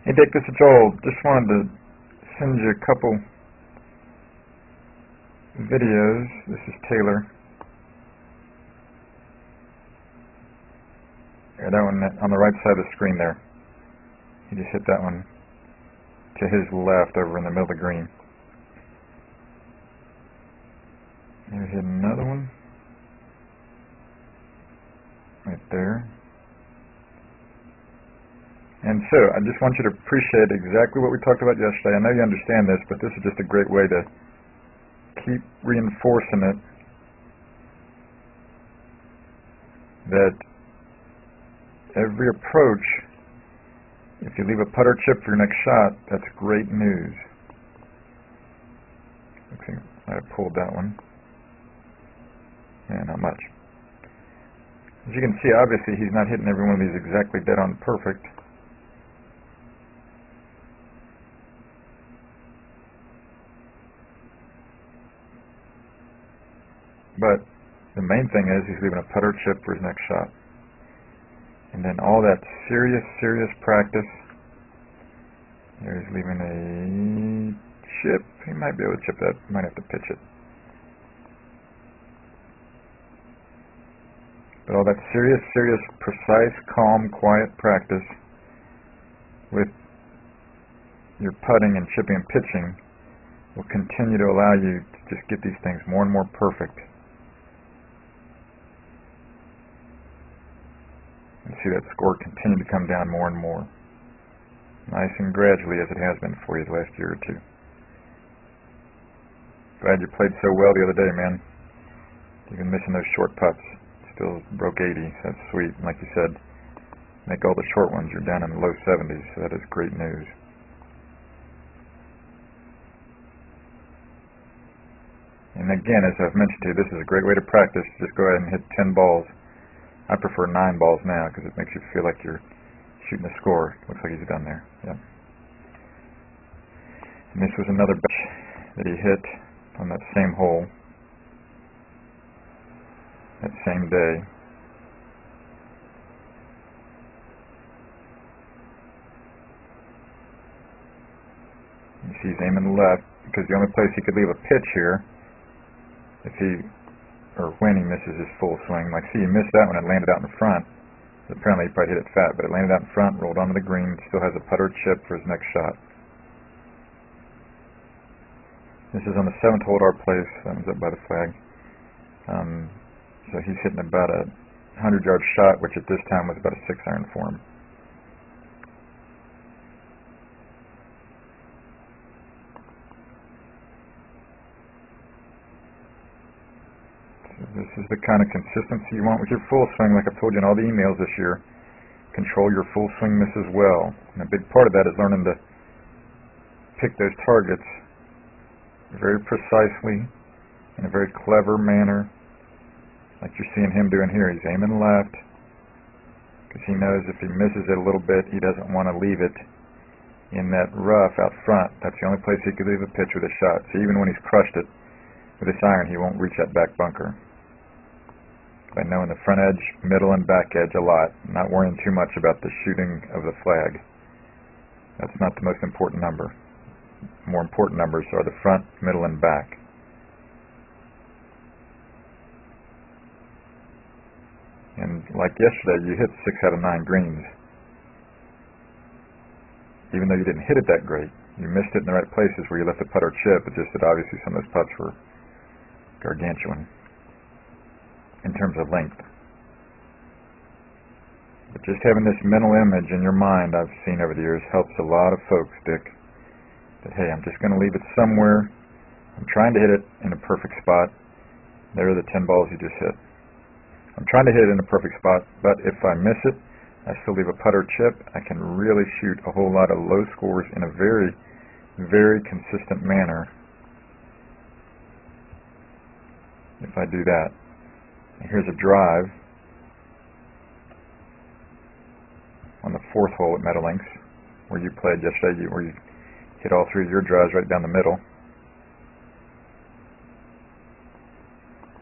Hey Dick, this is Joel. Just wanted to send you a couple videos. This is Taylor. Yeah, that one on the right side of the screen there. He just hit that one to his left over in the middle of the green. Here's another one. Right there. And so, I just want you to appreciate exactly what we talked about yesterday. I know you understand this, but this is just a great way to keep reinforcing it that every approach, if you leave a putter chip for your next shot, that's great news. Okay, I pulled that one. Yeah, not much. As you can see, obviously he's not hitting every one of these exactly dead on perfect. But the main thing is he's leaving a putter chip for his next shot. And then all that serious practice. He's leaving a chip. He might be able to chip that. Might have to pitch it. But all that serious, precise, calm, quiet practice with your putting and chipping and pitching will continue to allow you to just get these things more and more perfect. And see that score continue to come down more and more. Nice and gradually as it has been for you the last year or two. Glad you played so well the other day, man. Even missing those short putts. Still broke 80, so that's sweet. And like you said, make all the short ones. You're down in the low 70s, so that is great news. And again, as I've mentioned to you, this is a great way to practice. Just go ahead and hit 10 balls. I prefer 9 balls now because it makes you feel like you're shooting a score. Looks like he's done there. Yep. And this was another batch that he hit on that same hole, that same day. You see he's aiming left because the only place he could leave a pitch here, when he misses his full swing. Like, see, he missed that one and landed out in front. Apparently he probably hit it fat, but it landed out in front, rolled onto the green, still has a putter chip for his next shot. This is on the 7th hole at our place. That one's up by the flag. So he's hitting about a 100-yard shot, which at this time was about a 6-iron for him. This is the kind of consistency you want with your full swing, like I've told you in all the emails this year. Control your full swing miss as well. And a big part of that is learning to pick those targets very precisely in a very clever manner, like you're seeing him doing here. He's aiming left because he knows if he misses it a little bit, he doesn't want to leave it in that rough out front. That's the only place he could leave a pitch with a shot. So even when he's crushed it with this iron, he won't reach that back bunker. By knowing the front edge, middle, and back edge a lot, not worrying too much about the shooting of the flag. That's not the most important number. More important numbers are the front, middle, and back. And like yesterday, you hit 6 out of 9 greens. Even though you didn't hit it that great, you missed it in the right places where you left the putter chip. It's just that obviously some of those putts were gargantuan in terms of length. But just having this mental image in your mind, I've seen over the years, helps a lot of folks, Dick. That, hey, I'm just going to leave it somewhere. I'm trying to hit it in a perfect spot. There are the 10 balls you just hit. I'm trying to hit it in a perfect spot, but if I miss it, I still leave a putter chip. I can really shoot a whole lot of low scores in a very, very consistent manner if I do that. And here's a drive on the 4th hole at Meadowlinks, where you played yesterday, where you hit all 3 of your drives right down the middle.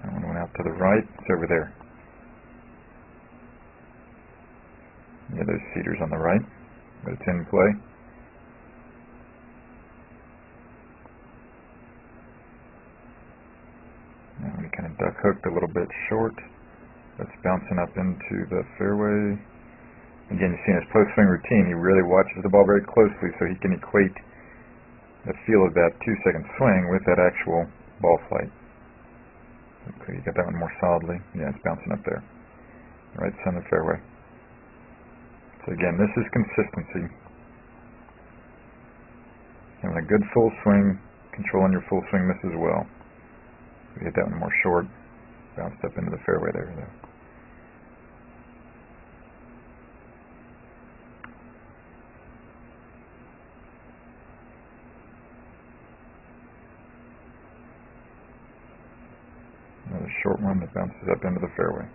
That one went out to the right. It's over there. Yeah, those cedars on the right, but it's in play. hooked a little bit short. It's bouncing up into the fairway. Again, you see in his post-swing routine, he really watches the ball very closely so he can equate the feel of that 2-second swing with that actual ball flight. Okay, you got that one more solidly. Yeah, it's bouncing up there. Right center fairway. So again, this is consistency. Having a good full swing, controlling your full swing miss as well. We hit that one more short. Bounced up into the fairway there, though. Another short one that bounces up into the fairway.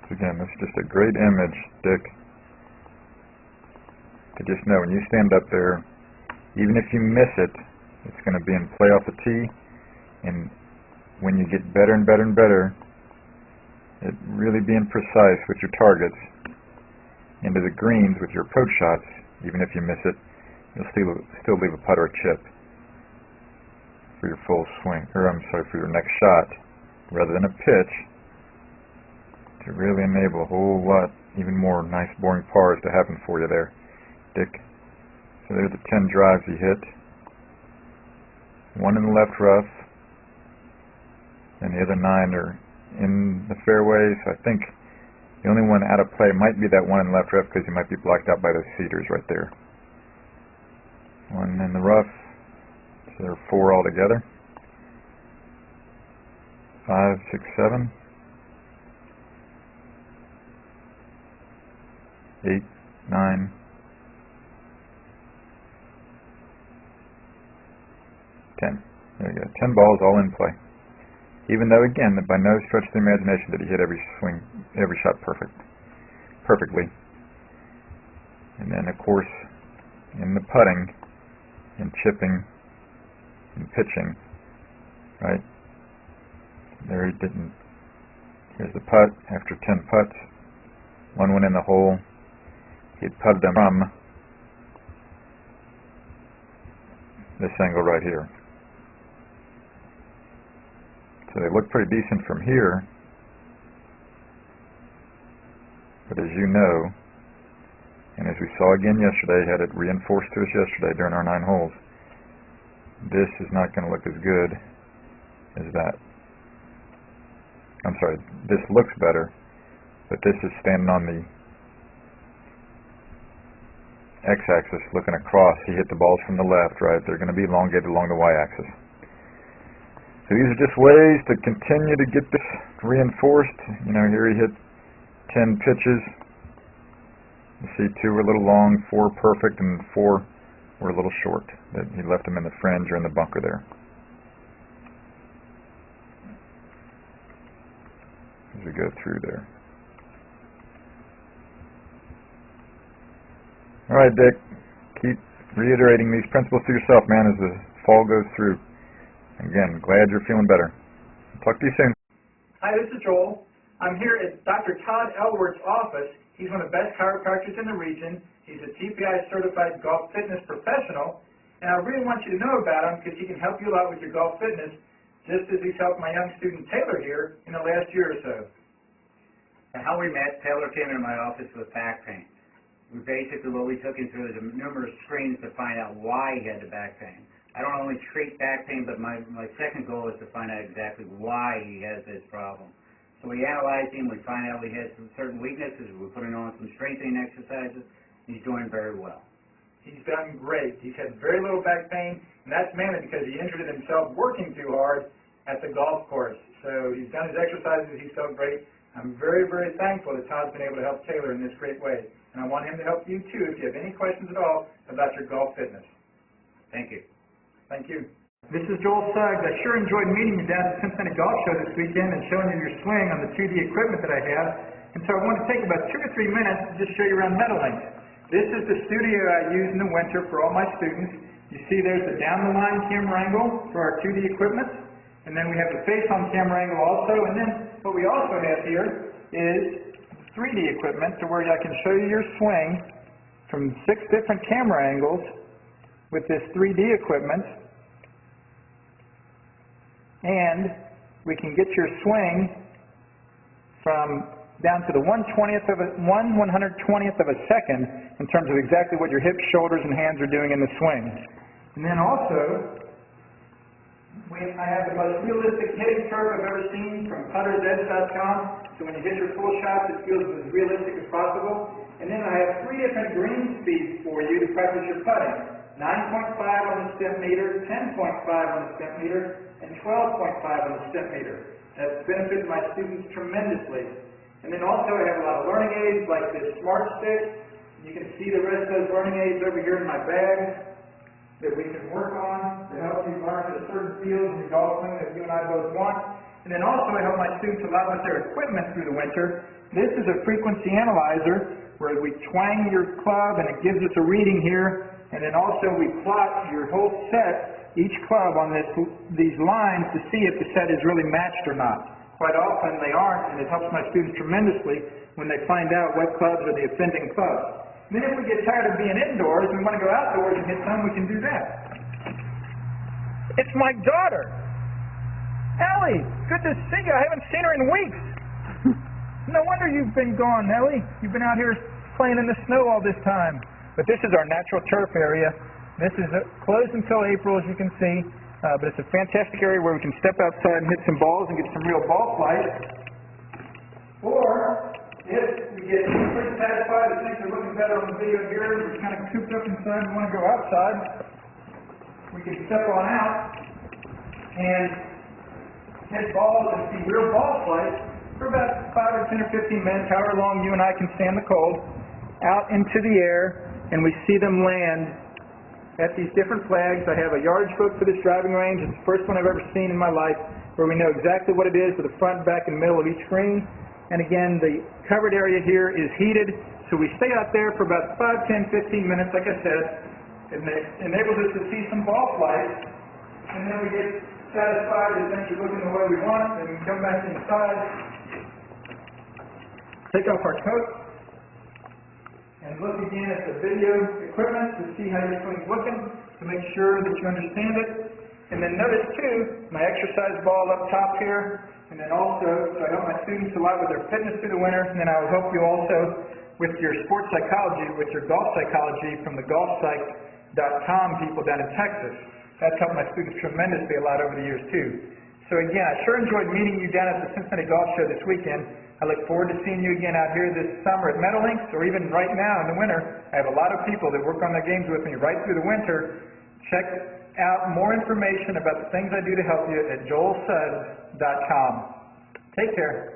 So again, this is just a great image, Dick, to just know when you stand up there, even if you miss it, it's going to be in play off the tee, and when you get better and better and better at really being precise with your targets into the greens with your approach shots, even if you miss it, you'll still leave a putt or a chip for your full swing, or I'm sorry, for your next shot, rather than a pitch, to really enable a whole lot, even more nice boring pars to happen for you there, Dick. So there's the 10 drives he hit. One in the left rough, and the other 9 are in the fairway. So I think the only one out of play might be that one in the left rough because he might be blocked out by those cedars right there. One in the rough, so there are 4 altogether. 5, 6, 7. 8, 9, 10. There you go. 10 balls all in play. Even though, again, by no stretch of the imagination did he hit every swing, every shot perfectly. And then, of course, in the putting, and chipping, and pitching, right? There he didn't. Here's the putt after 10 putts. One went in the hole. He had putted them from this angle right here. So they look pretty decent from here, but as you know, and as we saw again yesterday, had it reinforced to us yesterday during our 9 holes, this is not going to look as good as that. I'm sorry, this looks better, but this is standing on the x-axis looking across. He hit the balls from the left, right? They're going to be elongated along the y-axis. So these are just ways to continue to get this reinforced. You know, here he hit 10 pitches. You see 2 were a little long, 4 perfect, and 4 were a little short. That he left them in the fringe or in the bunker there. As we go through there. All right, Dick, keep reiterating these principles to yourself, man, as the fall goes through. Again, glad you're feeling better. Talk to you soon. Hi, this is Joel. I'm here at Dr. Todd Elworth's office. He's one of the best chiropractors in the region. He's a TPI certified golf fitness professional, and I really want you to know about him because he can help you a lot with your golf fitness, just as he's helped my young student Taylor here in the last year or so. How we met, Taylor came into my office with back pain. Basically what we took him through is numerous screens to find out why he had the back pain. I don't only treat back pain, but my second goal is to find out exactly why he has this problem. So we analyzed him, we find out he has some certain weaknesses, we put him on some strengthening exercises, he's doing very well. He's done great. He's had very little back pain, and that's mainly because he injured himself working too hard at the golf course. So he's done his exercises, he's felt great. I'm very, very thankful that Todd's been able to help Taylor in this great way. And I want him to help you too if you have any questions at all about your golf fitness. Thank you. Thank you. This is Joel Suggs. I sure enjoyed meeting you down at the Cincinnati Golf Show this weekend and showing you your swing on the 2D equipment that I have. And so I want to take about 2 or 3 minutes to just show you around Meadowlinks. This is the studio I use in the winter for all my students. You see there's the down-the-line camera angle for our 2D equipment. And then we have the face-on camera angle also. And then what we also have here is 3D equipment to where I can show you your swing from 6 different camera angles with this 3D equipment. And we can get your swing from down to the 1/120th of a second in terms of exactly what your hips, shoulders, and hands are doing in the swing. And then also, I have the most realistic hitting curve I've ever seen from puttersedge.com. So when you hit your full shots, it feels as realistic as possible. And then I have 3 different green speeds for you to practice your putting. 9.5 on the stem meter, 10.5 on the stem meter, and 12.5 on the stem meter. That's benefited my students tremendously. And then also I have a lot of learning aids like this Smart Stick. You can see the rest of those learning aids over here in my bag that we can work on to help you learn the certain fields in your golf swing that you and I both want. And then also I help my students a lot with their equipment through the winter. This is a frequency analyzer where we twang your club and it gives us a reading here. And then also we plot your whole set, each club on these lines to see if the set is really matched or not. Quite often they aren't, and it helps my students tremendously when they find out what clubs are the offending clubs. And then if we get tired of being indoors and we want to go outdoors and hit some, we can do that. It's my daughter. Ellie, good to see you. I haven't seen her in weeks. No wonder you've been gone, Ellie. You've been out here playing in the snow all this time. But this is our natural turf area. This is closed until April, as you can see. But it's a fantastic area where we can step outside and hit some balls and get some real ball flight. Or, if we get pretty satisfied and things are looking better on the video here, we're kind of cooped up inside and want to go outside, we can step on out and hit balls and see real ball flight for about 5 or 10 or 15 minutes, however long you and I can stand the cold, out into the air, and we see them land at these different flags. I have a yardage book for this driving range. It's the first one I've ever seen in my life where we know exactly what it is with the front, back, and middle of each green. And again, the covered area here is heated, so we stay out there for about 5, 10, 15 minutes, like I said. It enables us to see some ball flight, and then we get satisfied that things are looking the way we want, and we come back inside, take off our coat, and look again at the video equipment to see how your swing's looking, to make sure that you understand it. And then notice too, my exercise ball up top here, and then also, so I help my students a lot with their fitness through the winter, and then I will help you also with your sports psychology, with your golf psychology from the golfpsych.com people down in Texas. That's helped my students tremendously a lot over the years too. So again, I sure enjoyed meeting you down at the Cincinnati Golf Show this weekend. I look forward to seeing you again out here this summer at Meadowlinks, or even right now in the winter. I have a lot of people that work on their games with me right through the winter. Check out more information about the things I do to help you at joelsuggs.com. Take care.